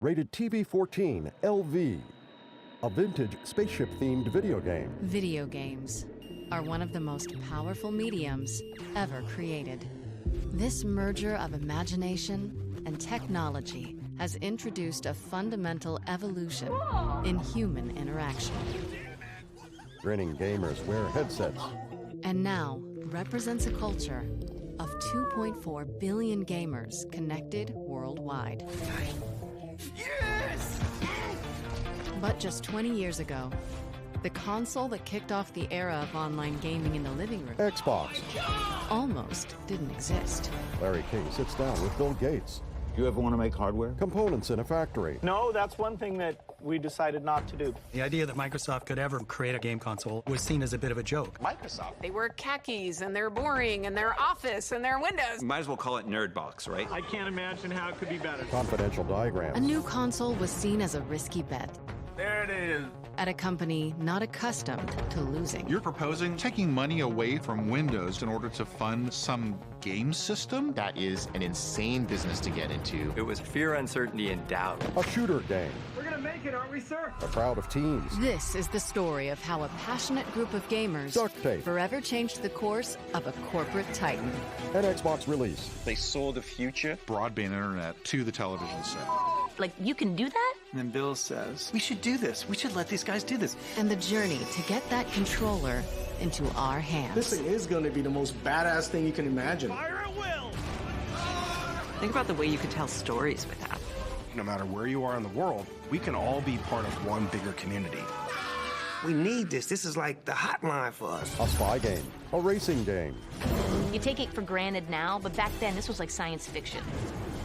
rated TV-14 LV, a vintage spaceship-themed video game. Video games are one of the most powerful mediums ever created. This merger of imagination and technology has introduced a fundamental evolution in human interaction. Grinning gamers wear headsets. And now represents a culture of 2.4 billion gamers connected worldwide. Yes! But just 20 years ago, the console that kicked off the era of online gaming in the living room Xbox. almost didn't exist. Larry King sits down with Bill Gates. You ever want to make hardware? Components in a factory. No, that's one thing that we decided not to do. The idea that Microsoft could ever create a game console was seen as a bit of a joke. Microsoft. They wear khakis, and they're boring, and they're Office, and they're Windows. Might as well call it Nerd Box, right? I can't imagine how it could be better. Confidential diagrams. A new console was seen as a risky bet There it is. at a company not accustomed to losing. You're proposing taking money away from Windows in order to fund some game system? That is an insane business to get into. It was fear, uncertainty, and doubt. A shooter game. We're gonna make it, aren't we, sir? A crowd of teens. This is the story of how a passionate group of gamers Duct tape. forever changed the course of a corporate titan. An Xbox release. They saw the future. Broadband internet to the television set. Like, you can do that? And then Bill says, we should do this. We should let these guys do this. And the journey to get that controller into our hands. This thing is going to be the most badass thing you can imagine. Fire at will! Think about the way you could tell stories with that. No matter where you are in the world, we can all be part of one bigger community. We need this. This is like the hotline for us. A spy game. A racing game. You take it for granted now, but back then, this was like science fiction.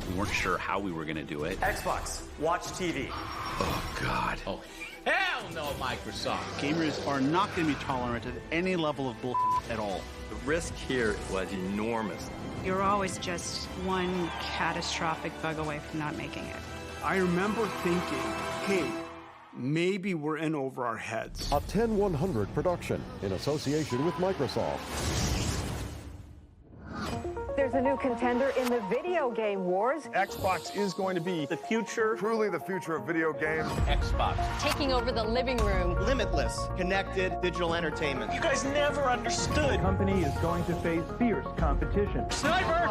We weren't sure how we were going to do it. Xbox, watch TV. Oh, God. Oh, hell no, Microsoft. Gamers are not going to be tolerant of any level of bull at all. The risk here was enormous. You're always just one catastrophic bug away from not making it. I remember thinking, hey, maybe we're in over our heads. A 10100 production in association with Microsoft. There's a new contender in the video game wars. Xbox is going to be the future. Truly the future of video games. Xbox. Taking over the living room. Limitless, connected digital entertainment. You guys never understood. The company is going to face fierce competition. Sniper!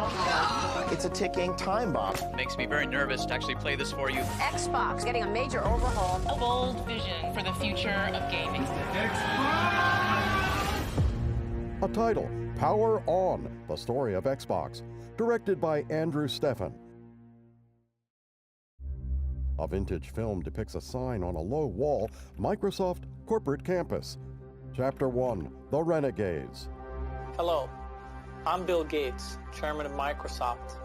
It's a ticking time bomb. Makes me very nervous to actually play this for you. Xbox getting a major overhaul. A bold vision for the future of gaming. A title, Power On, the story of Xbox, directed by Andrew Steffen. A vintage film depicts a sign on a low wall, Microsoft Corporate Campus. Chapter 1, The Renegades. Hello, I'm Bill Gates, chairman of Microsoft.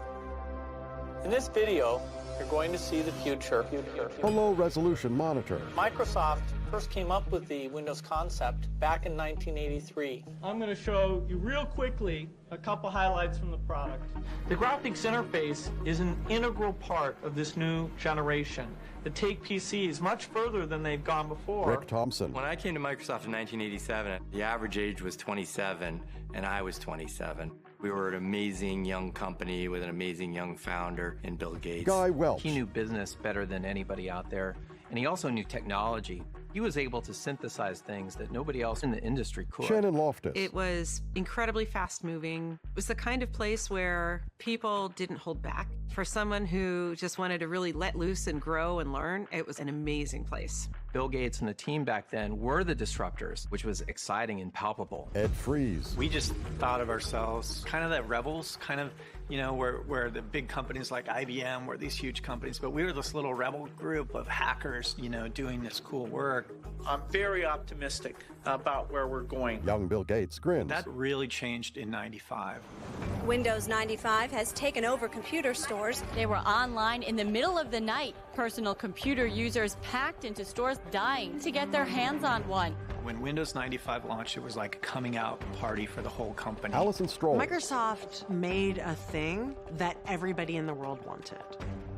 In this video, you're going to see the future. A low-resolution monitor. Microsoft first came up with the Windows concept back in 1983. I'm going to show you real quickly a couple highlights from the product. The graphics interface is an integral part of this new generation that take PCs much further than they've gone before. Rick Thompson. When I came to Microsoft in 1987, the average age was 27, and I was 27. We were an amazing young company with an amazing young founder in Bill Gates. Guy Welch. He knew business better than anybody out there, and he also knew technology. He was able to synthesize things that nobody else in the industry could. Shannon Loftus. It was incredibly fast-moving. It was the kind of place where people didn't hold back. For someone who just wanted to really let loose and grow and learn, it was an amazing place. Bill Gates and the team back then were the disruptors, which was exciting and palpable. Ed Freeze. We just thought of ourselves kind of the rebels, kind of, you know, where the big companies like IBM were these huge companies, but we were this little rebel group of hackers, you know, doing this cool work. I'm very optimistic about where we're going. Young Bill Gates grins. That really changed in 95. Windows 95 has taken over computer stores. They were online in the middle of the night. Personal computer users packed into stores dying to get their hands on one. When Windows 95 launched, it was like a coming out party for the whole company. Allison Stroll. Microsoft made a thing that everybody in the world wanted.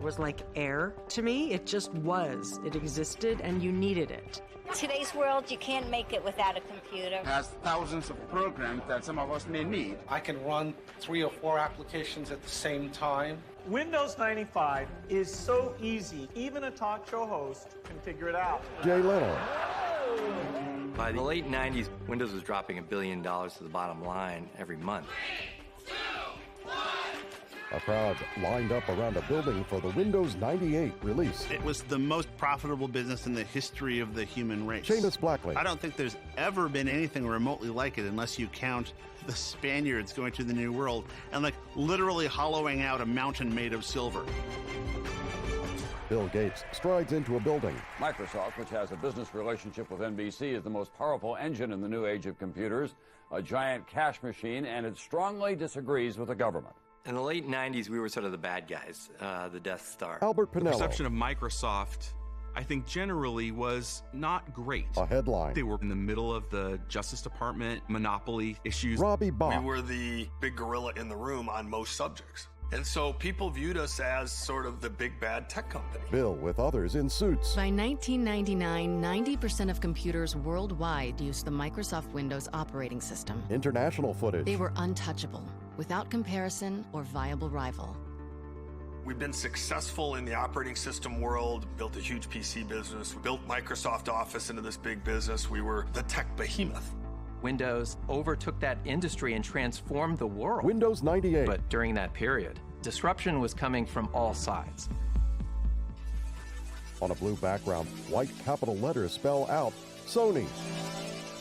was like air to me. It just was. It existed and you needed it. Today's world, you can't make it without a computer. It has thousands of programs that some of us may need. I can run 3 or 4 applications at the same time. Windows 95 is so easy, even a talk show host can figure it out. Jay Leno. By the late 90s, Windows was dropping $1 billion to the bottom line every month. 3, 2, 1. A crowd lined up around a building for the Windows 98 release. It was the most profitable business in the history of the human race. Seamus Blackley. I don't think there's ever been anything remotely like it unless you count the Spaniards going to the New World and like literally hollowing out a mountain made of silver. Bill Gates strides into a building. Microsoft, which has a business relationship with NBC, is the most powerful engine in the new age of computers, a giant cash machine, and it strongly disagrees with the government. In the late 90s, we were sort of the bad guys, the Death Star. Albert Pinello. The perception of Microsoft, I think, generally was not great. A headline. They were in the middle of the Justice Department monopoly issues. Robbie Bach. We were the big gorilla in the room on most subjects. And so people viewed us as sort of the big bad tech company. Bill with others in suits. By 1999, 90% of computers worldwide used the Microsoft Windows operating system. International footage. They were untouchable, without comparison or viable rival. We've been successful in the operating system world, built a huge PC business, built Microsoft Office into this big business. We were the tech behemoth. Windows overtook that industry and transformed the world. Windows 98. But during that period, disruption was coming from all sides. On a blue background, white capital letters spell out Sony.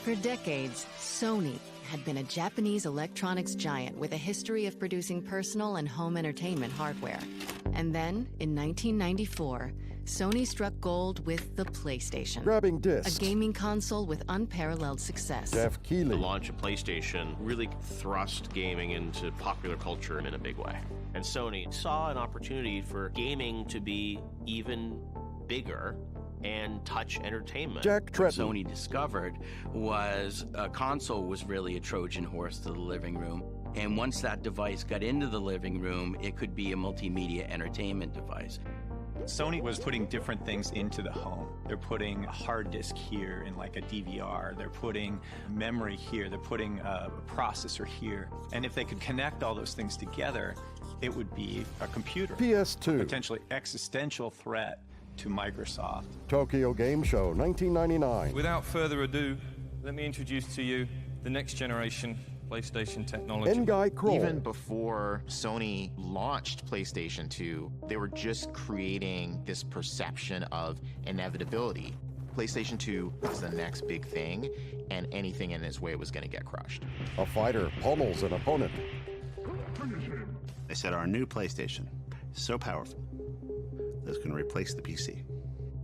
For decades, Sony had been a Japanese electronics giant with a history of producing personal and home entertainment hardware. And then, in 1994, Sony struck gold with the PlayStation. Grabbing discs. A gaming console with unparalleled success. Jeff Keighley. The launch of PlayStation really thrust gaming into popular culture in a big way. And Sony saw an opportunity for gaming to be even bigger and touch entertainment. Jack Tretton. What Sony discovered was a console was really a Trojan horse to the living room. And once that device got into the living room, it could be a multimedia entertainment device. Sony was putting different things into the home. They're putting a hard disk here in like a DVR. They're putting memory here. They're putting a processor here. And if they could connect all those things together, it would be a computer. PS2. A potentially existential threat to Microsoft. Tokyo Game Show, 1999. Without further ado, let me introduce to you the next generation PlayStation technology. Nguy Kroll. Even before Sony launched PlayStation 2, they were just creating this perception of inevitability. PlayStation 2 was the next big thing, and anything in its way was going to get crushed. A fighter pummels an opponent. They said our new PlayStation is so powerful that it's going to replace the PC.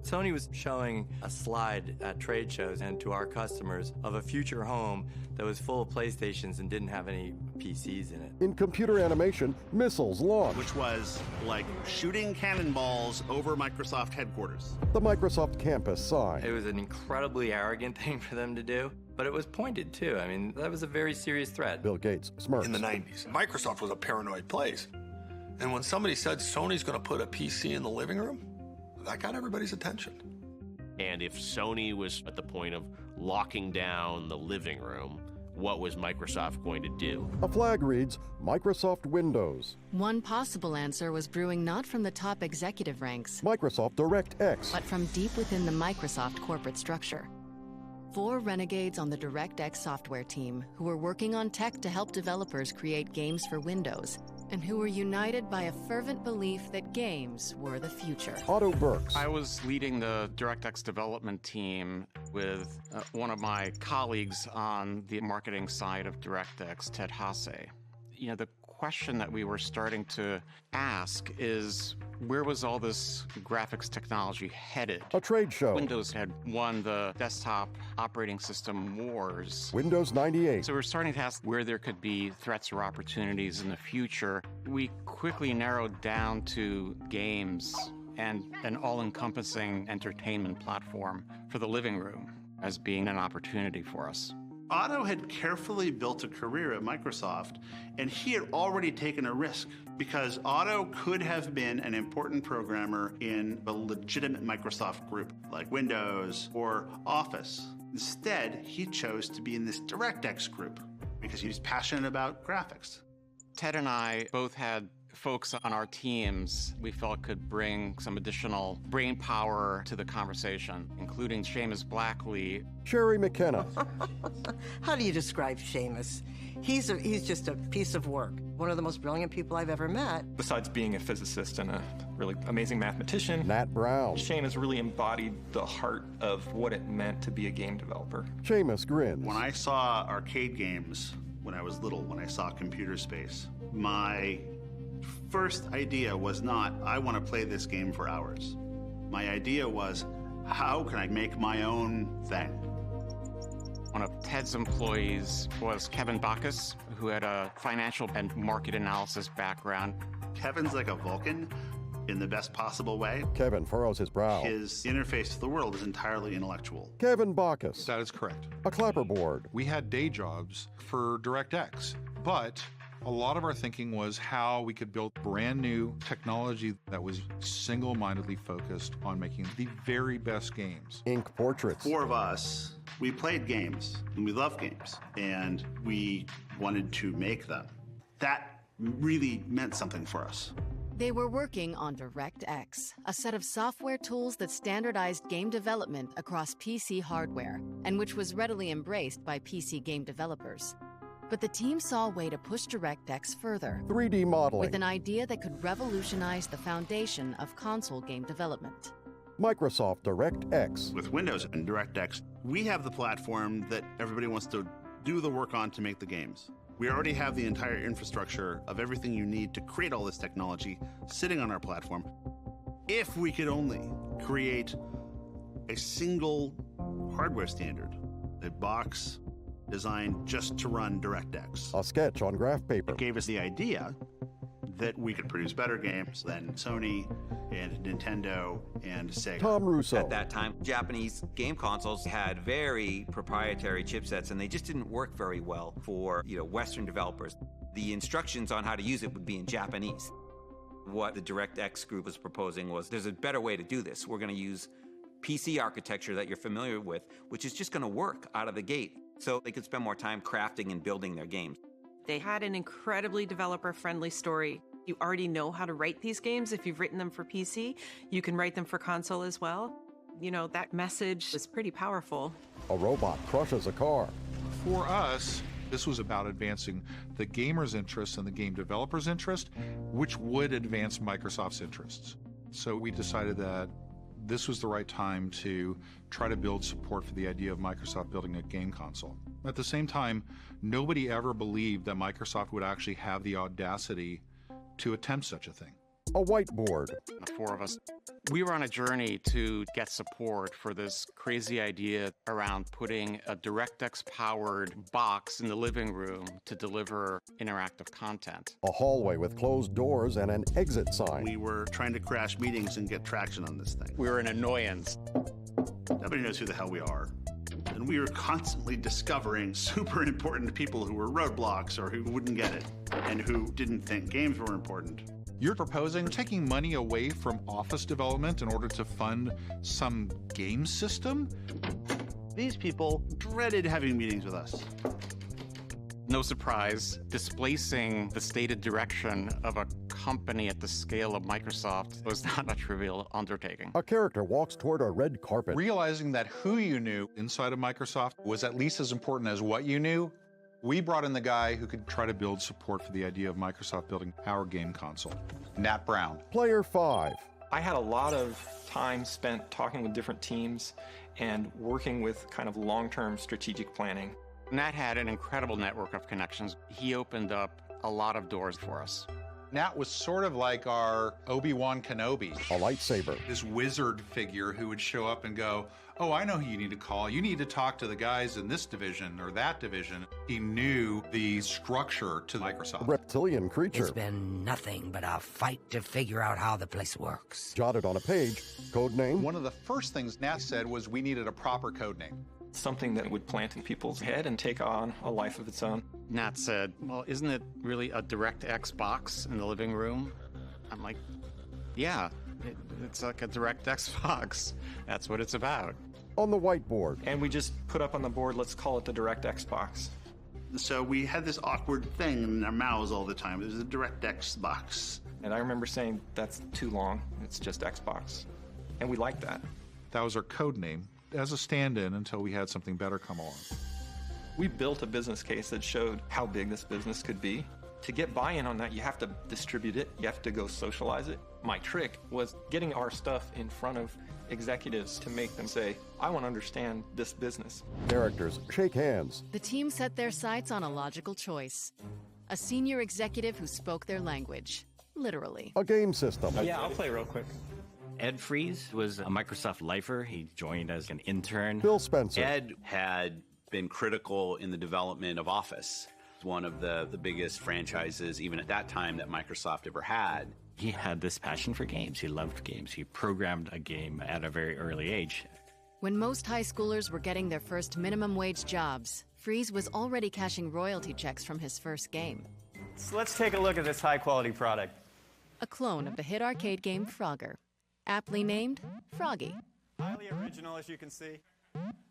Sony was showing a slide at trade shows and to our customers of a future home that was full of PlayStations and didn't have any PCs in it. In computer animation, missiles launch. Which was like shooting cannonballs over Microsoft headquarters. The Microsoft campus sign. It was an incredibly arrogant thing for them to do, but it was pointed too. I mean, that was a very serious threat. Bill Gates smirks. In the 90s, Microsoft was a paranoid place. And when somebody said Sony's going to put a PC in the living room, that got everybody's attention. And if Sony was at the point of locking down the living room, what was Microsoft going to do? A flag reads, Microsoft Windows. One possible answer was brewing not from the top executive ranks, Microsoft DirectX. but from deep within the Microsoft corporate structure. 4 renegades on the DirectX software team who were working on tech to help developers create games for Windows, and who were united by a fervent belief that games were the future. Otto Burks. I was leading the DirectX development team with one of my colleagues on the marketing side of DirectX, Ted Hasse. You know, the question that we were starting to ask is, where was all this graphics technology headed? A trade show. Windows had won the desktop operating system wars. Windows 98. So we're starting to ask where there could be threats or opportunities in the future. We quickly narrowed down to games and an all-encompassing entertainment platform for the living room as being an opportunity for us. Otto had carefully built a career at Microsoft, and he had already taken a risk because Otto could have been an important programmer in a legitimate Microsoft group like Windows or Office. Instead, he chose to be in this DirectX group because he was passionate about graphics. Ted and I both had folks on our teams we felt could bring some additional brain power to the conversation, including Seamus Blackley. Sherry McKenna. How do you describe Seamus? He's just a piece of work. One of the most brilliant people I've ever met. Besides being a physicist and a really amazing mathematician, Nat Brown. Seamus really embodied the heart of what it meant to be a game developer. Seamus grins. When I saw arcade games when I was little, when I saw Computer Space, my first idea was not, I want to play this game for hours. My idea was, how can I make my own thing? One of Ted's employees was Kevin Bacchus, who had a financial and market analysis background. Kevin's like a Vulcan in the best possible way. Kevin furrows his brow. His interface to the world is entirely intellectual. Kevin Bacchus. That is correct. A clapperboard. We had day jobs for DirectX, but a lot of our thinking was how we could build brand new technology that was single-mindedly focused on making the very best games. Ink portraits. 4 of us, we played games, and we love games, and we wanted to make them. That really meant something for us. They were working on DirectX, a set of software tools that standardized game development across PC hardware, and which was readily embraced by PC game developers. But the team saw a way to push DirectX further. 3D modeling. With an idea that could revolutionize the foundation of console game development. Microsoft DirectX. With Windows and DirectX, we have the platform that everybody wants to do the work on to make the games. We already have the entire infrastructure of everything you need to create all this technology sitting on our platform. If we could only create a single hardware standard, a box designed just to run DirectX. A sketch on graph paper. It gave us the idea that we could produce better games than Sony and Nintendo and Sega. Tom Russo. At that time, Japanese game consoles had very proprietary chipsets, and they just didn't work very well for, Western developers. The instructions on how to use it would be in Japanese. What the DirectX group was proposing was, there's a better way to do this. We're going to use PC architecture that you're familiar with, which is just going to work out of the gate, so they could spend more time crafting and building their games. They had an incredibly developer-friendly story. You already know how to write these games. If you've written them for PC, you can write them for console as well. That message was pretty powerful. A robot crushes a car. For us, this was about advancing the gamer's interest and the game developer's interest, which would advance Microsoft's interests. So we decided that this was the right time to try to build support for the idea of Microsoft building a game console. At the same time, nobody ever believed that Microsoft would actually have the audacity to attempt such a thing. A whiteboard. The 4 of us, we were on a journey to get support for this crazy idea around putting a DirectX-powered box in the living room to deliver interactive content. A hallway with closed doors and an exit sign. We were trying to crash meetings and get traction on this thing. We were an annoyance. Nobody knows who the hell we are. And we were constantly discovering super important people who were roadblocks or who wouldn't get it and who didn't think games were important. You're proposing taking money away from Office development in order to fund some game system? These people dreaded having meetings with us. No surprise, displacing the stated direction of a company at the scale of Microsoft was not a trivial undertaking. A character walks toward a red carpet. Realizing that who you knew inside of Microsoft was at least as important as what you knew, we brought in the guy who could try to build support for the idea of Microsoft building our game console, Nat Brown. Player 5. I had a lot of time spent talking with different teams and working with kind of long-term strategic planning. Nat had an incredible network of connections. He opened up a lot of doors for us. Nat was sort of like our Obi-Wan Kenobi. A lightsaber. This wizard figure who would show up and go, oh, I know who you need to call. You need to talk to the guys in this division or that division. He knew the structure to Microsoft. Reptilian creature. It's been nothing but a fight to figure out how the place works. Jotted on a page, code name. One of the first things Nat said was we needed a proper code name. something that would plant in people's head and take on a life of its own. Nat said, well, isn't it really a DirectX box in the living room? I'm like, yeah, it's like a DirectX box. That's what it's about. On the whiteboard. And we just put up on the board, let's call it the DirectX box. So we had this awkward thing in our mouths all the time. It was a DirectX box. And I remember saying, that's too long. It's just Xbox. And we liked that. That was our code name as a stand-in until we had something better come along. We built a business case that showed how big this business could be. To get buy-in on that, you have to distribute it. You have to go socialize it. My trick was getting our stuff in front of executives to make them say, I want to understand this business. Characters shake hands. The team set their sights on a logical choice. A senior executive who spoke their language. Literally. A game system. Yeah, I'll play real quick. Ed Fries was a Microsoft lifer. He joined as an intern. Bill Spencer. Ed had been critical in the development of Office. It's one of the biggest franchises, even at that time, that Microsoft ever had. He had this passion for games. He loved games. He programmed a game at a very early age. When most high schoolers were getting their first minimum wage jobs, Fries was already cashing royalty checks from his first game. So let's take a look at this high-quality product. A clone of the hit arcade game Frogger, aptly named Froggy. Highly original, as you can see.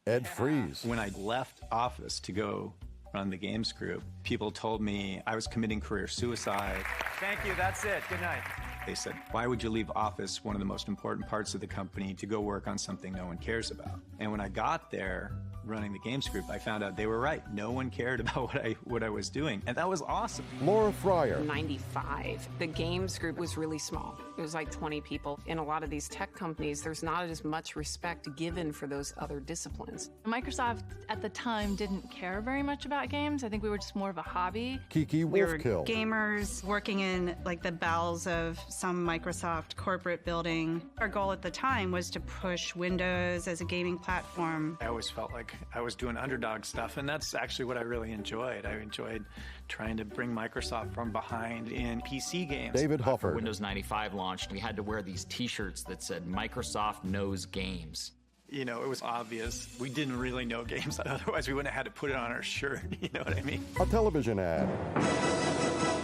Ed Fries. When I left Office to go run the games group, people told me I was committing career suicide. Thank you, that's it. Good night. They said, why would you leave Office, one of the most important parts of the company, to go work on something no one cares about? And when I got there, running the games group, I found out they were right. No one cared about what I was doing, and that was awesome. Laura Fryer. 95. The games group was really small. It was like 20 people. In a lot of these tech companies, there's not as much respect given for those other disciplines. Microsoft at the time didn't care very much about games. I think we were just more of a hobby. Kiki Wolfkill. Gamers working in like the bowels of some Microsoft corporate building. Our goal at the time was to push Windows as a gaming platform. I always felt like I was doing underdog stuff, and that's actually what I really enjoyed. I enjoyed trying to bring Microsoft from behind in PC games. David Huffer. Windows 95 launched, we had to wear these t-shirts that said Microsoft knows games. You know, it was obvious we didn't really know games, otherwise we wouldn't have had to put it on our shirt, you know what I mean? A television ad.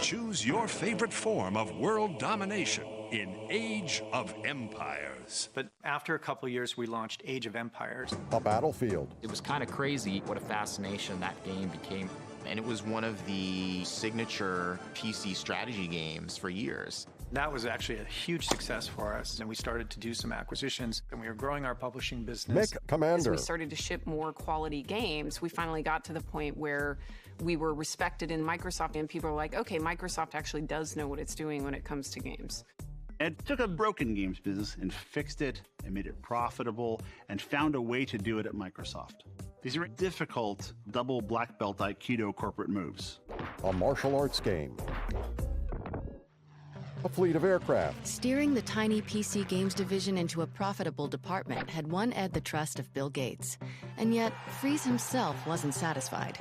Choose your favorite form of world domination in Age of Empires. But after a couple years, we launched Age of Empires. A battlefield. It was kind of crazy what a fascination that game became. And it was one of the signature PC strategy games for years. That was actually a huge success for us, and we started to do some acquisitions, and we were growing our publishing business. Mick Commander. As we started to ship more quality games, we finally got to the point where we were respected in Microsoft, and people were like, okay, Microsoft actually does know what it's doing when it comes to games. Ed took a broken games business and fixed it and made it profitable and found a way to do it at Microsoft. These are difficult double black belt Aikido corporate moves. A martial arts game. A fleet of aircraft. Steering the tiny PC games division into a profitable department had won Ed the trust of Bill Gates. And yet, Fries himself wasn't satisfied.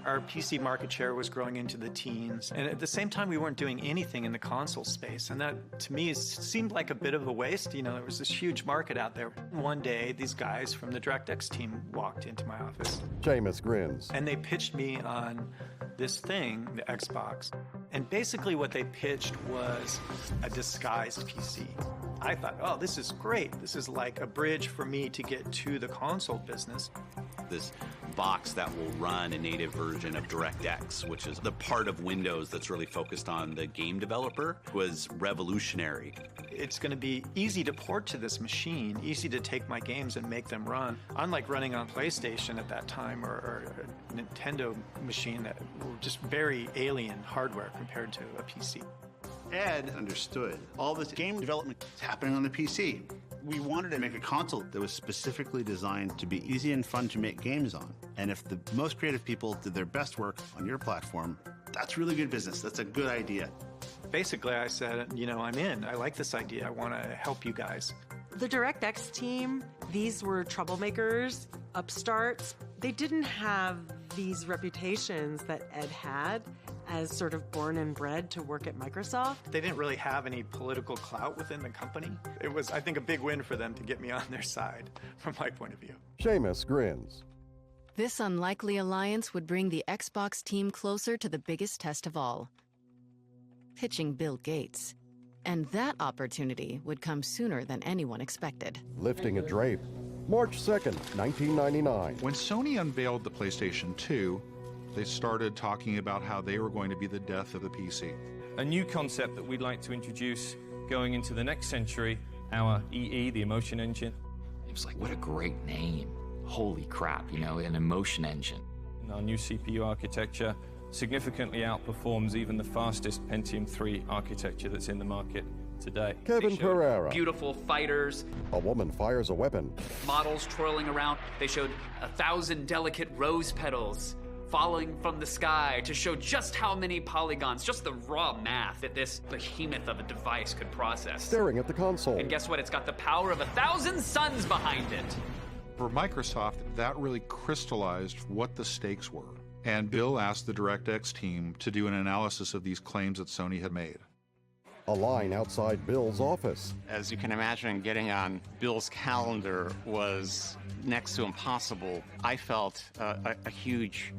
Our PC market share was growing into the teens, and at the same time, we weren't doing anything in the console space, and that, to me, seemed like a bit of a waste. You know, there was this huge market out there. One day, these guys from the DirectX team walked into my office. Seamus grins. And they pitched me on this thing, the Xbox, and basically what they pitched was a disguised PC. I thought, oh, this is great. This is like a bridge for me to get to the console business. This box that will run a native version of DirectX, which is the part of Windows that's really focused on the game developer, was revolutionary. It's going to be easy to port to this machine, easy to take my games and make them run. Unlike running on PlayStation at that time or a Nintendo machine that were just very alien hardware compared to a PC. Ed understood all this game development is happening on the PC. We wanted to make a console that was specifically designed to be easy and fun to make games on. And if the most creative people did their best work on your platform, that's really good business. That's a good idea. Basically, I said, you know, I'm in. I like this idea. I want to help you guys. The DirectX team, these were troublemakers, upstarts. They didn't have these reputations that Ed had as sort of born and bred to work at Microsoft. They didn't really have any political clout within the company. It was, I think, a big win for them to get me on their side, from my point of view. Seamus grins. This unlikely alliance would bring the Xbox team closer to the biggest test of all, pitching Bill Gates. And that opportunity would come sooner than anyone expected. Lifting a drape. March 2nd, 1999. When Sony unveiled the PlayStation 2, they started talking about how they were going to be the death of the PC. A new concept that we'd like to introduce going into the next century, our EE, the emotion engine. It was like, what a great name. Holy crap, you know, an emotion engine. And our new CPU architecture significantly outperforms even the fastest Pentium 3 architecture that's in the market today. Kevin Pereira. Beautiful fighters. A woman fires a weapon. Models twirling around. They showed 1,000 delicate rose petals falling from the sky to show just how many polygons, just the raw math that this behemoth of a device could process. Staring at the console. And guess what? It's got the power of 1,000 suns behind it. For Microsoft, that really crystallized what the stakes were. And Bill asked the DirectX team to do an analysis of these claims that Sony had made. A line outside Bill's office. As you can imagine, getting on Bill's calendar was next to impossible. I felt a huge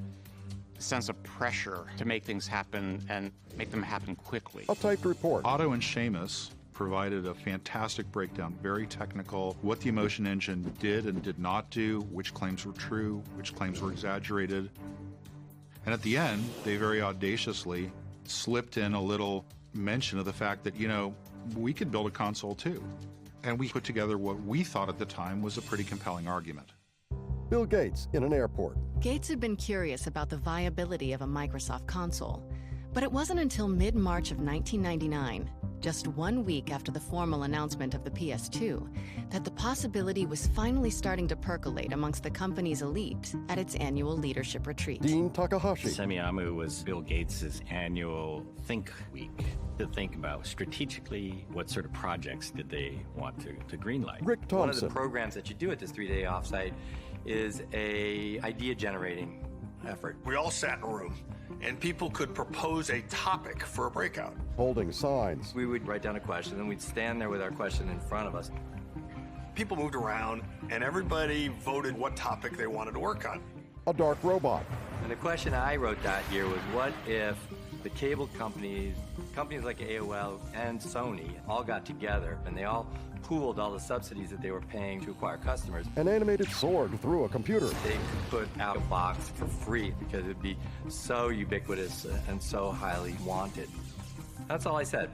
sense of pressure to make things happen and make them happen quickly. A typed report. Otto and Seamus provided a fantastic breakdown, very technical, what the emotion engine did and did not do, which claims were true, which claims were exaggerated. And at the end, they very audaciously slipped in a little mention of the fact that, you know, we could build a console too. And we put together what we thought at the time was a pretty compelling argument. Bill Gates in an airport. Gates had been curious about the viability of a Microsoft console, but it wasn't until mid-March of 1999, just 1 week after the formal announcement of the PS2, that the possibility was finally starting to percolate amongst the company's elite at its annual leadership retreat. Dean Takahashi. Semiamu was Bill Gates' annual Think Week to think about strategically what sort of projects did they want to greenlight. Rick Thompson. One of the programs that you do at this 3-day offsite is a idea generating effort. We all sat in a room, and people could propose a topic for a breakout. Holding signs. We would write down a question, and we'd stand there with our question in front of us. People moved around, and everybody voted what topic they wanted to work on. A dark robot. And the question I wrote that year was, what if the cable companies like AOL and Sony all got together and they all pooled all the subsidies that they were paying to acquire customers. An animated sword through a computer. They could put out a box for free because it'd be so ubiquitous and so highly wanted. That's all I said.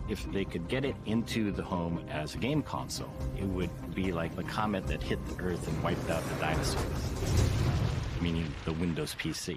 If they could get it into the home as a game console, it would be like the comet that hit the Earth and wiped out the dinosaurs, meaning the Windows PC.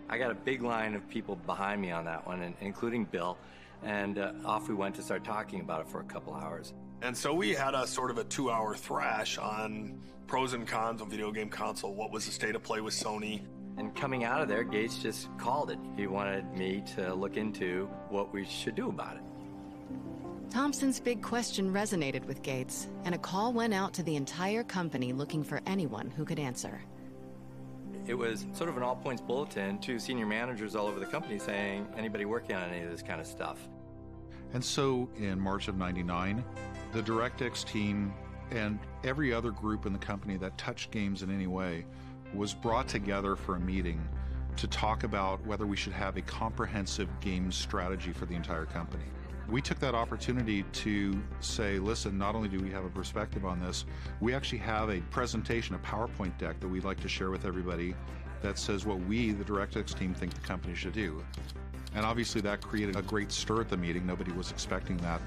I got a big line of people behind me on that one, including Bill, and off we went to start talking about it for a couple hours. And so we had a sort of a 2-hour thrash on pros and cons of video game console, what was the state of play with Sony. And coming out of there, Gates just called it. He wanted me to look into what we should do about it. Thompson's big question resonated with Gates, and a call went out to the entire company looking for anyone who could answer. It was sort of an all-points bulletin to senior managers all over the company saying, anybody working on any of this kind of stuff. And so in March of '99, the DirectX team and every other group in the company that touched games in any way was brought together for a meeting to talk about whether we should have a comprehensive game strategy for the entire company. We took that opportunity to say, listen, not only do we have a perspective on this, we actually have a presentation, a PowerPoint deck that we'd like to share with everybody that says what we, the DirectX team, think the company should do. And obviously that created a great stir at the meeting. Nobody was expecting that.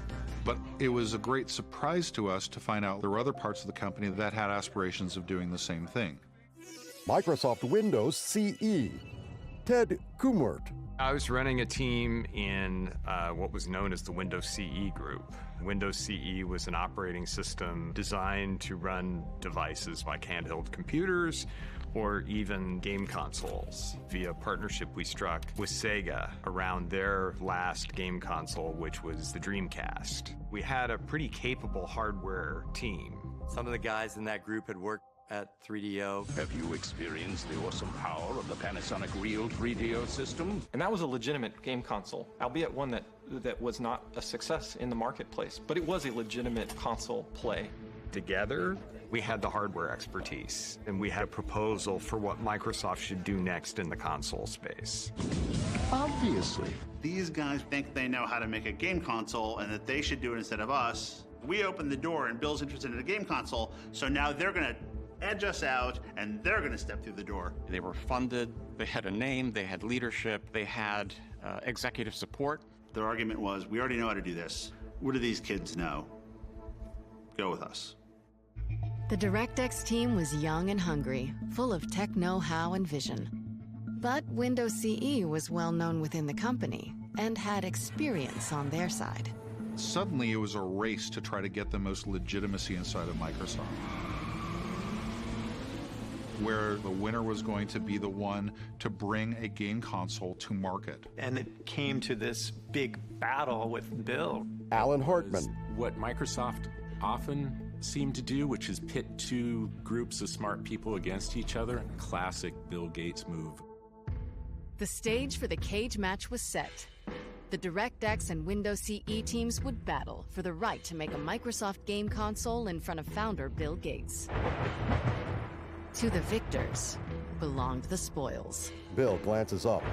But it was a great surprise to us to find out there were other parts of the company that had aspirations of doing the same thing. Microsoft Windows CE. Ted Kumert. I was running a team in what was known as the Windows CE group. Windows CE was an operating system designed to run devices like handheld computers or even game consoles via a partnership we struck with Sega around their last game console, which was the Dreamcast. We had a pretty capable hardware team. Some of the guys in that group had worked at 3DO. Have you experienced the awesome power of the Panasonic Real 3DO system? And that was a legitimate game console, albeit one that was not a success in the marketplace, but it was a legitimate console play. together. We had the hardware expertise, and we had a proposal for what Microsoft should do next in the console space. Obviously. These guys think they know how to make a game console and that they should do it instead of us. We opened the door and Bill's interested in a game console, so now they're going to edge us out and they're going to step through the door. They were funded, they had a name, they had leadership, they had executive support. Their argument was, we already know how to do this. What do these kids know? Go with us. The DirectX team was young and hungry, full of tech know-how and vision. But Windows CE was well known within the company and had experience on their side. Suddenly, it was a race to try to get the most legitimacy inside of Microsoft, where the winner was going to be the one to bring a game console to market. And it came to this big battle with Bill. Alan Hartman. What Microsoft often seemed to do, which is pit two groups of smart people against each other. Classic Bill Gates move. The stage for the cage match was set. The DirectX and Windows CE teams would battle for the right to make a Microsoft game console in front of founder Bill Gates. To the victors belonged the spoils. Bill glances up.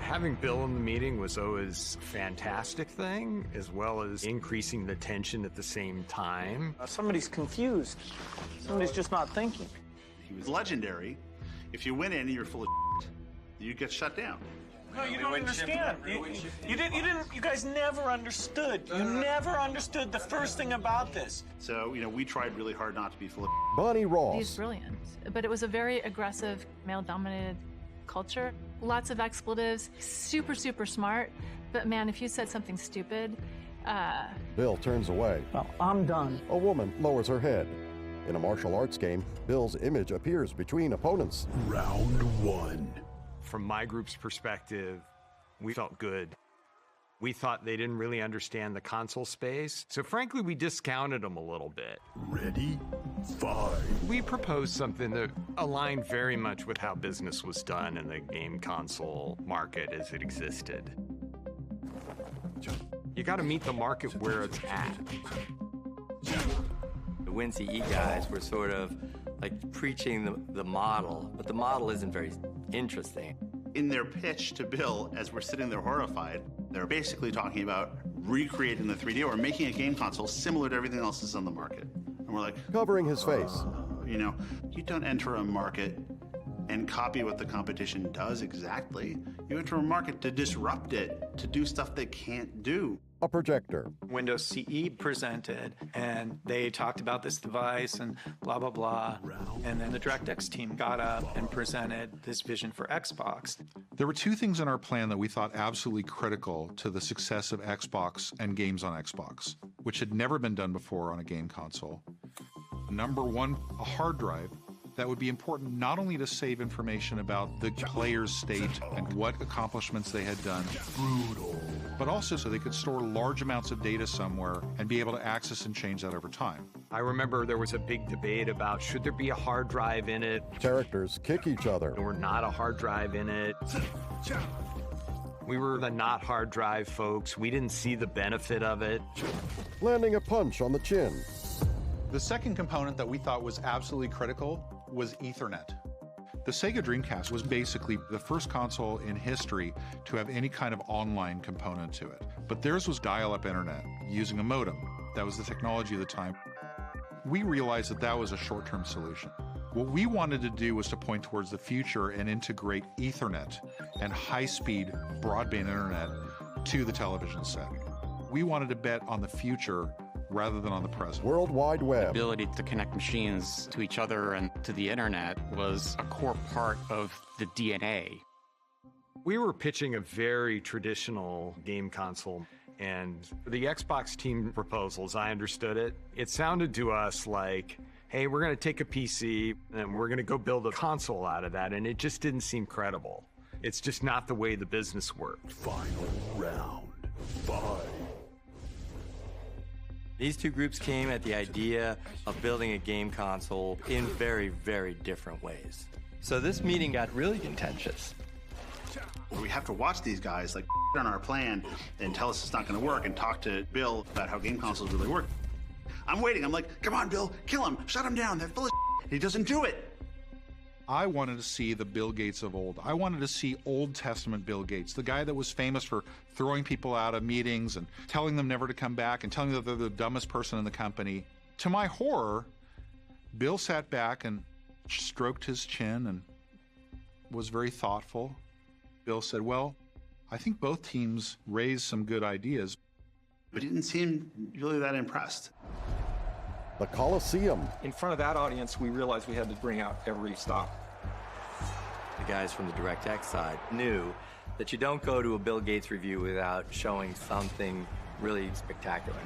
Having Bill in the meeting was always a fantastic thing, as well as increasing the tension at the same time. Somebody's confused. Somebody's just not thinking. He was legendary. If you went in and you're full of shit, you get shut down. No, you don't understand. You guys never understood. You never understood the first thing about this. So, we tried really hard not to be full of Bonnie Ross. He was brilliant, but it was a very aggressive, male-dominated culture. Lots of expletives, super, super smart. But man, if you said something stupid, Bill turns away. Well, I'm done. A woman lowers her head. In a martial arts game, Bill's image appears between opponents. Round one. From my group's perspective, we felt good. We thought they didn't really understand the console space, so frankly, we discounted them a little bit. Ready? Fight. We proposed something that aligned very much with how business was done in the game console market as it existed. You gotta meet the market where it's at. The WinCE guys were sort of like preaching the model, but the model isn't very interesting. In their pitch to Bill, as we're sitting there horrified, they're basically talking about recreating the 3D or making a game console similar to everything else that's on the market. And we're like, covering his face. You don't enter a market and copy what the competition does exactly. You enter a market to disrupt it, to do stuff they can't do. A projector. Windows CE presented, and they talked about this device and blah, blah, blah. And then the DirectX team got up and presented this vision for Xbox. There were two things in our plan that we thought absolutely critical to the success of Xbox and games on Xbox, which had never been done before on a game console. Number one, a hard drive that would be important not only to save information about the player's state and what accomplishments they had done, but also so they could store large amounts of data somewhere and be able to access and change that over time. I remember there was a big debate about should there be a hard drive in it? Characters kick each other. Or not a hard drive in it. We were the not hard drive folks. We didn't see the benefit of it. Landing a punch on the chin. The second component that we thought was absolutely critical was Ethernet. The Sega Dreamcast was basically the first console in history to have any kind of online component to it. But theirs was dial-up internet using a modem. That was the technology of the time. We realized that that was a short-term solution. What we wanted to do was to point towards the future and integrate Ethernet and high-speed broadband internet to the television set. We wanted to bet on the future rather than on the present. World Wide Web. The ability to connect machines to each other and to the internet was a core part of the DNA. We were pitching a very traditional game console, and the Xbox team proposals, I understood it. It sounded to us like, hey, we're going to take a PC and we're going to go build a console out of that, and it just didn't seem credible. It's just not the way the business worked. Final round. Fight. These two groups came at the idea of building a game console in very, very different ways. So this meeting got really contentious. We have to watch these guys like on our plan and tell us it's not going to work and talk to Bill about how game consoles really work. I'm waiting. I'm like, come on, Bill, kill him, shut him down. They're full of shit. He doesn't do it. I wanted to see the Bill Gates of old. I wanted to see Old Testament Bill Gates, the guy that was famous for throwing people out of meetings and telling them never to come back and telling them that they're the dumbest person in the company. To my horror, Bill sat back and stroked his chin and was very thoughtful. Bill said, well, I think both teams raised some good ideas. But he didn't seem really that impressed. The Coliseum. In front of that audience, we realized we had to bring out every stop. The guys from the DirectX side knew that you don't go to a Bill Gates review without showing something really spectacular.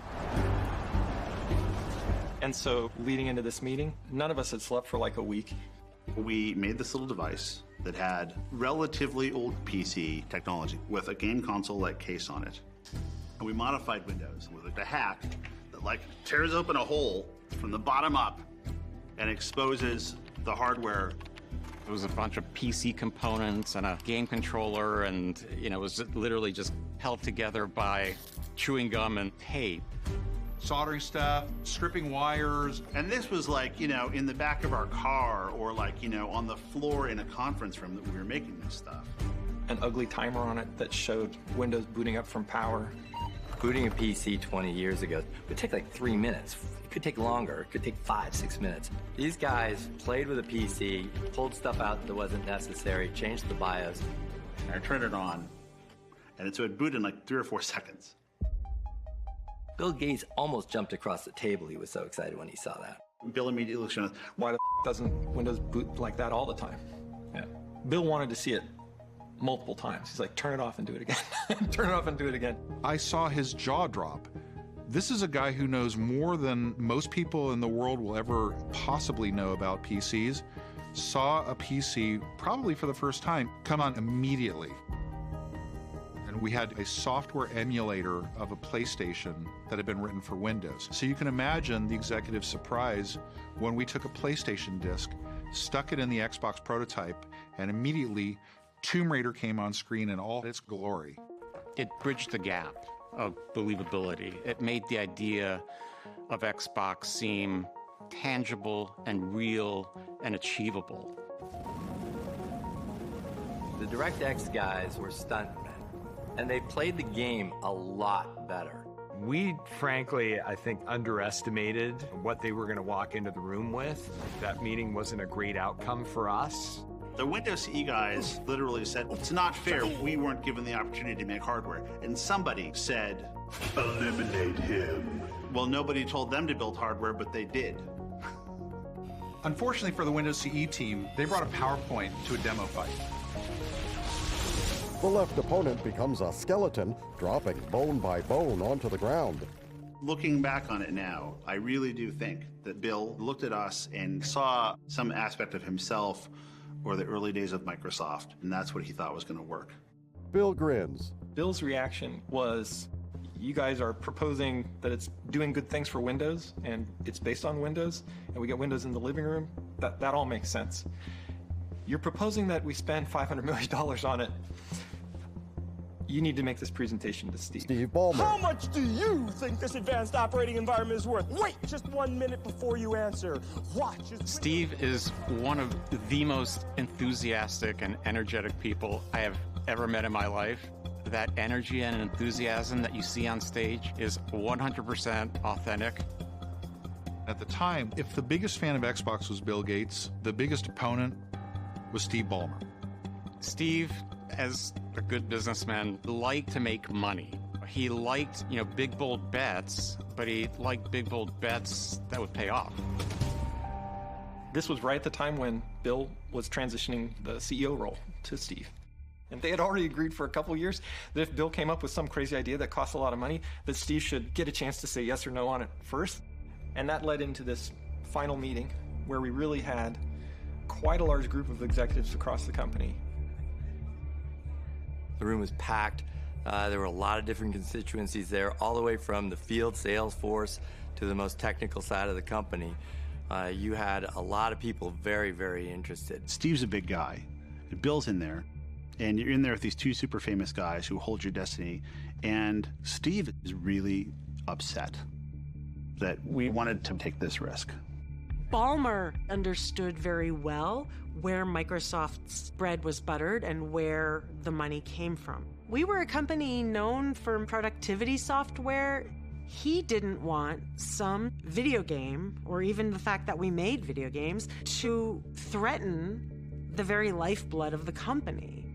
And so, leading into this meeting, none of us had slept for like a week. We made this little device that had relatively old PC technology with a game console-like case on it. And we modified Windows with a hack that like tears open a hole from the bottom up and exposes the hardware. It was a bunch of PC components and a game controller, and it was literally just held together by chewing gum and tape. Soldering stuff, stripping wires. And this was like, in the back of our car or like, on the floor in a conference room that we were making this stuff. An ugly timer on it that showed Windows booting up from power. Booting a PC 20 years ago would take like 3 minutes. It could take longer. It could take 5-6 minutes. These guys played with a PC, pulled stuff out that wasn't necessary, changed the BIOS. And I turned it on, and so it booted in like 3 or 4 seconds. Bill Gates almost jumped across the table. He was so excited when he saw that. Bill immediately looked at us. Why the doesn't Windows boot like that all the time? Yeah. Bill wanted to see it multiple times. He's like, turn it off and do it again. Turn it off and do it again. I saw his jaw drop. This is a guy who knows more than most people in the world will ever possibly know about PCs. Saw a PC, probably for the first time, come on immediately. And we had a software emulator of a PlayStation that had been written for Windows. So you can imagine the executive's surprise when we took a PlayStation disc, stuck it in the Xbox prototype, and immediately Tomb Raider came on screen in all its glory. It bridged the gap of believability. It made the idea of Xbox seem tangible and real and achievable. The DirectX guys were stuntmen, and they played the game a lot better. We, frankly, I think, underestimated what they were going to walk into the room with. That meeting wasn't a great outcome for us. The Windows CE guys literally said, it's not fair, we weren't given the opportunity to make hardware. And somebody said, eliminate him. Well, nobody told them to build hardware, but they did. Unfortunately for the Windows CE team, they brought a PowerPoint to a demo fight. The left opponent becomes a skeleton, dropping bone by bone onto the ground. Looking back on it now, I really do think that Bill looked at us and saw some aspect of himself or the early days of Microsoft, and that's what he thought was going to work. Bill grins. Bill's reaction was, you guys are proposing that it's doing good things for Windows, and it's based on Windows, and we get Windows in the living room. That all makes sense. You're proposing that we spend $500 million on it. You need to make this presentation to Steve. Steve Ballmer. How much do you think this advanced operating environment is worth? Wait just 1 minute before you answer. Watch as Steve is one of the most enthusiastic and energetic people I have ever met in my life. That energy and enthusiasm that you see on stage is 100% authentic. At the time, if the biggest fan of Xbox was Bill Gates, the biggest opponent was Steve Ballmer. Steve, as a good businessman, liked to make money. He liked, big, bold bets, but he liked big, bold bets that would pay off. This was right at the time when Bill was transitioning the CEO role to Steve. And they had already agreed for a couple years that if Bill came up with some crazy idea that cost a lot of money, that Steve should get a chance to say yes or no on it first. And that led into this final meeting where we really had quite a large group of executives across the company. The room was packed. There were a lot of different constituencies there, all the way from the field sales force to the most technical side of the company. You had a lot of people very, very interested. Steve's a big guy. Bill's in there. And you're in there with these two super famous guys who hold your destiny. And Steve is really upset that we wanted to take this risk. Ballmer understood very well where Microsoft's bread was buttered and where the money came from. We were a company known for productivity software. He didn't want some video game, or even the fact that we made video games, to threaten the very lifeblood of the company.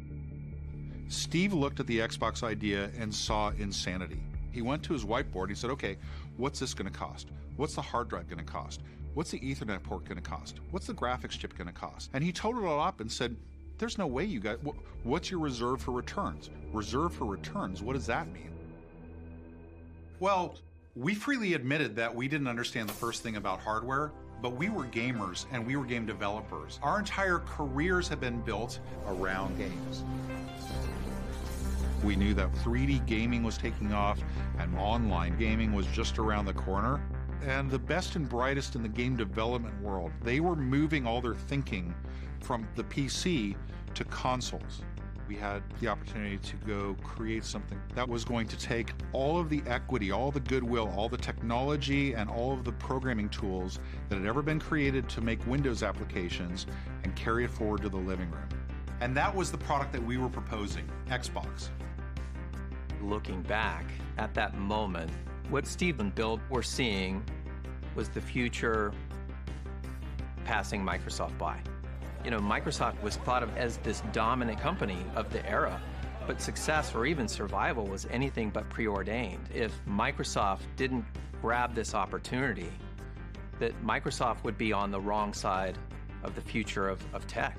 Steve looked at the Xbox idea and saw insanity. He went to his whiteboard. He said, okay, what's this going to cost? What's the hard drive going to cost? What's the Ethernet port going to cost? What's the graphics chip going to cost? And he totaled it all up and said, there's no way you guys, what's your reserve for returns? Reserve for returns, what does that mean? Well, we freely admitted that we didn't understand the first thing about hardware, but we were gamers and we were game developers. Our entire careers have been built around games. We knew that 3D gaming was taking off and online gaming was just around the corner. And the best and brightest in the game development world, they were moving all their thinking from the PC to consoles. We had the opportunity to go create something that was going to take all of the equity, all the goodwill, all the technology, and all of the programming tools that had ever been created to make Windows applications and carry it forward to the living room. And that was the product that we were proposing, Xbox. Looking back at that moment, what Steve and Bill were seeing was the future passing Microsoft by. You know, Microsoft was thought of as this dominant company of the era, but success or even survival was anything but preordained. If Microsoft didn't grab this opportunity, that Microsoft would be on the wrong side of the future of tech.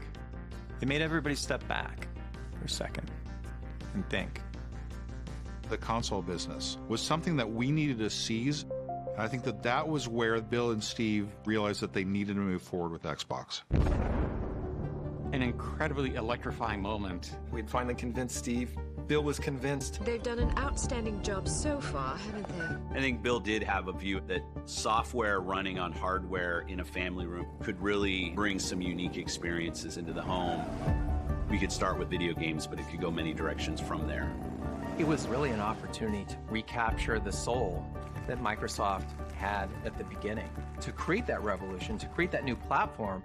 It made everybody step back for a second and think. The console business was something that we needed to seize. And I think that that was where Bill and Steve realized that they needed to move forward with Xbox. An incredibly electrifying moment. We'd finally convinced Steve. Bill was convinced. They've done an outstanding job so far, haven't they? I think Bill did have a view that software running on hardware in a family room could really bring some unique experiences into the home. We could start with video games, but it could go many directions from there. It was really an opportunity to recapture the soul that Microsoft had at the beginning, to create that revolution, to create that new platform.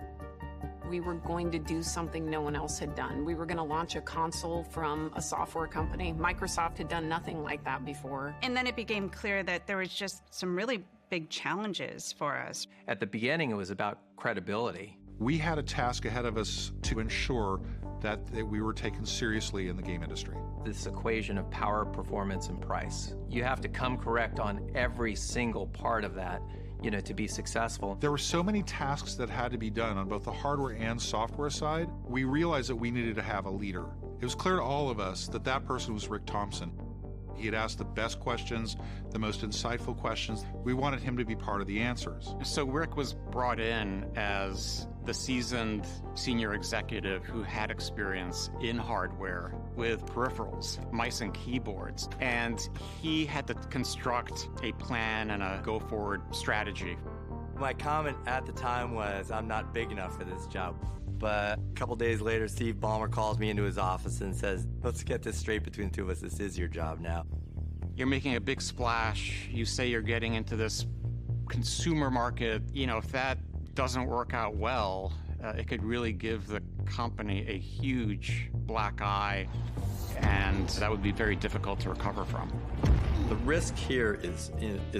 We were going to do something no one else had done. We were going to launch a console from a software company. Microsoft had done nothing like that before. And then it became clear that there was just some really big challenges for us. At the beginning, it was about credibility. We had a task ahead of us to ensure that we were taken seriously in the game industry. This equation of power, performance, and price. You have to come correct on every single part of that, you know, to be successful. There were so many tasks that had to be done on both the hardware and software side. We realized that we needed to have a leader. It was clear to all of us that that person was Rick Thompson. He had asked the best questions, the most insightful questions. We wanted him to be part of the answers. So Rick was brought in as the seasoned senior executive who had experience in hardware with peripherals, mice and keyboards, and he had to construct a plan and a go-forward strategy. My comment at the time was, I'm not big enough for this job. But a couple days later, Steve Ballmer calls me into his office and says, let's get this straight between the two of us. This is your job now. You're making a big splash. You say you're getting into this consumer market. You know, if that doesn't work out well, it could really give the company a huge black eye, and that would be very difficult to recover from. The risk here is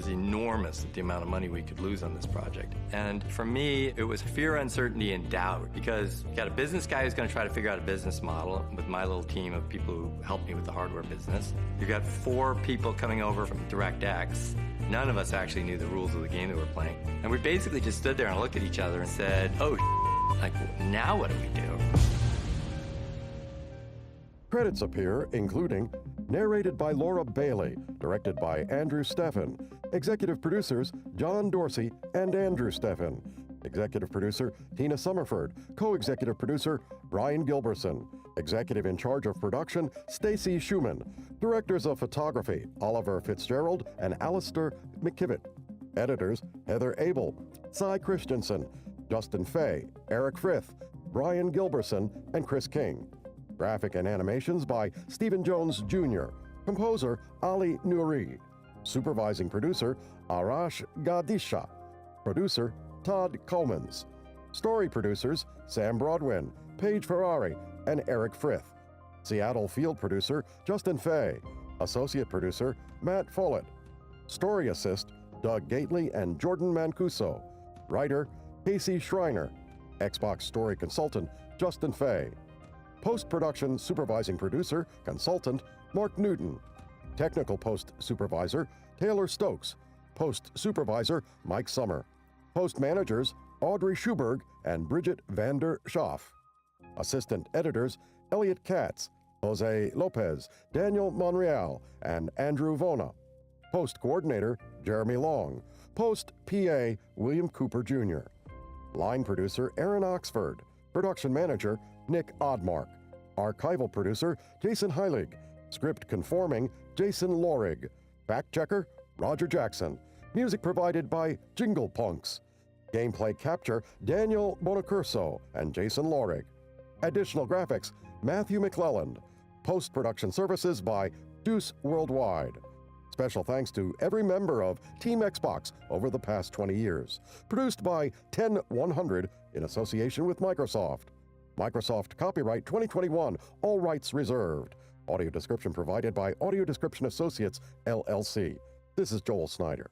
enormous, the amount of money we could lose on this project. And for me, it was fear, uncertainty, and doubt, because you got a business guy who's going to try to figure out a business model with my little team of people who helped me with the hardware business. You got 4 people coming over from DirectX. None of us actually knew the rules of the game that we're playing. And we basically just stood there and looked at each other and said, oh, like, now what do we do? Credits appear, including narrated by Laura Bailey, directed by Andrew Steffen, executive producers John Dorsey and Andrew Steffen, executive producer Tina Summerford, co-executive producer Brian Gilberson, executive in charge of production Stacy Schumann, directors of photography Oliver Fitzgerald and Alistair McKivitt, editors Heather Abel, Cy Christensen, Justin Fay, Eric Frith, Brian Gilberson, and Chris King. Graphic and animations by Stephen Jones Jr., composer Ali Nouri. Supervising producer, Arash Gadisha. Producer, Todd Comans. Story producers, Sam Broadwin, Paige Ferrari, and Eric Frith. Seattle field producer, Justin Fay. Associate producer, Matt Follett. Story assist, Doug Gately and Jordan Mancuso. Writer, Casey Schreiner. Xbox story consultant, Justin Fay. Post-production supervising producer, consultant, Mark Newton. Technical post supervisor, Taylor Stokes. Post supervisor, Mike Summer. Post managers, Audrey Schuberg and Bridget Vander Schaaf. Assistant editors, Elliot Katz, Jose Lopez, Daniel Monreal, and Andrew Vona. Post coordinator, Jeremy Long. Post PA, William Cooper Jr. Line producer, Aaron Oxford. Production manager, Nick Oddmark. Archival producer, Jason Heilig. Script conforming, Jason Lorig. Fact checker, Roger Jackson. Music provided by Jingle Punks. Gameplay capture, Daniel Bonacurso and Jason Lorig. Additional graphics, Matthew McClelland. Post-production services by Deuce Worldwide. Special thanks to every member of Team Xbox over the past 20 years. Produced by 10100 in association with Microsoft. Microsoft Copyright 2021, all rights reserved. Audio description provided by Audio Description Associates, LLC. This is Joel Snyder.